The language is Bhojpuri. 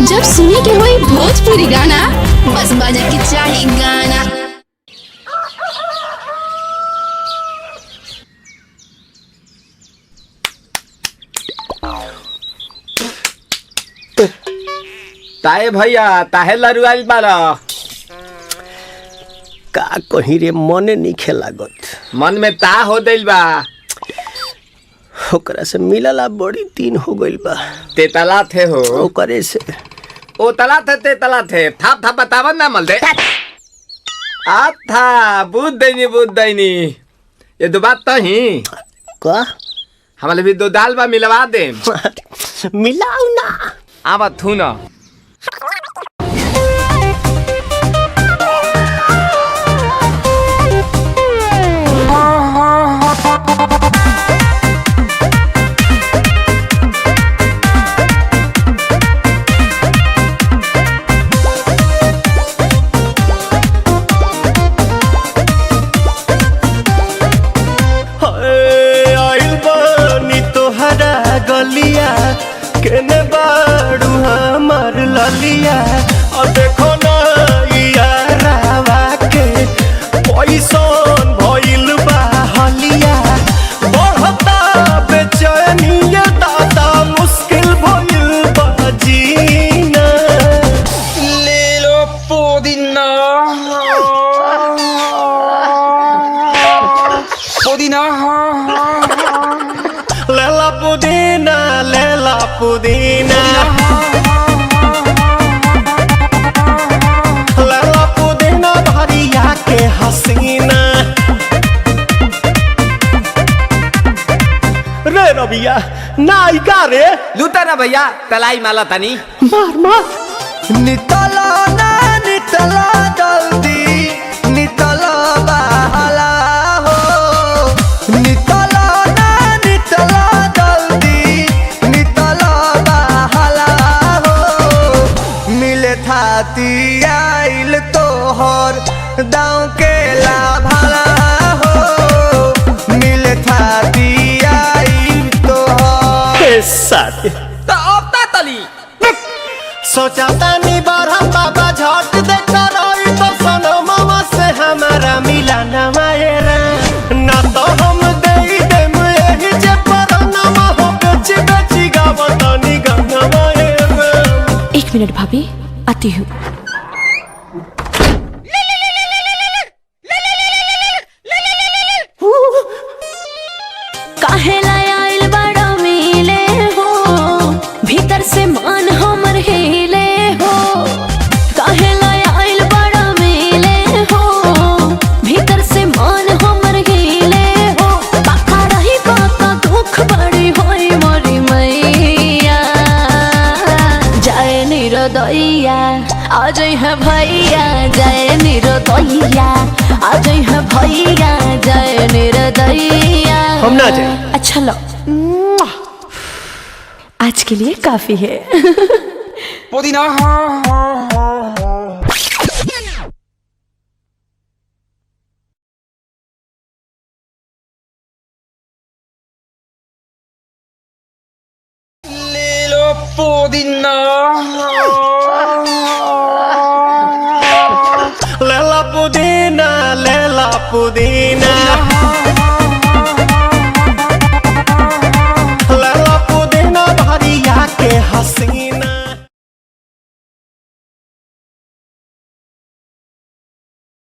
जब सुने के होई भोजपुरी गाना, बस बजे के चाही गाना। ताए भैया ताहे लरुआल बारा का कहीं रे मने नहीं लागत। मन में ता हो दिल बा ओकरा से मिलला बड़ी दिन हो गइल बा। ते तला थे हो ओकरे से ओ तला थे ते तला थे थाप थाप बतावन ना मल दे आ था बुद्ध दैनी ये दो बात तो ही का हमारे भी दो दाल बा मिलवा दे मिलाऊ ना आवा थू ना गलिया केने बाड़ू हमार ललिया और देखो ना यारावा के पैसन भइल बा हलिया बढ़ता बेचैनिया दादा मुश्किल भइल बा जीना ले लो पुदीना पुदीना लेला पुदीना लेला पुदीना भरिया के हसीना रे रबिया नायिका रे लूटा ना भैया तलाई माला तनी मार मार नितला ना नितला जल्दी नितला बहाला हो नितला ना नितला थाती आइल तोहर दाँव के लाभाला हो मिले थाती आइल तोहर साथी तो अब ता तली सोचा तानी बारह बाबा झट देखा रही तो सनो मामा से हमारा मिला न मायरा ना तो हम दे देम यही जे पर नामा हो बेची बेची गावतानी गंगा मायरा। 1 मिनट भाभी, आती हूँ। काहेला आइल बड़ा मिले हो भीतर से मान हमर हिले हो काहेला आइल बड़ा मिले हो भीतर से मान हमर हिले हो बाका रही बाका दुख बड़ी होई मोरी मैया जाए निरोदैया आज है भैया जय निरोदैया आज है भैया जय निरोदैया हम ना जाए। अच्छा लो आज के लिए काफी है पुदीना ले लो पुदीना लेला पुदीना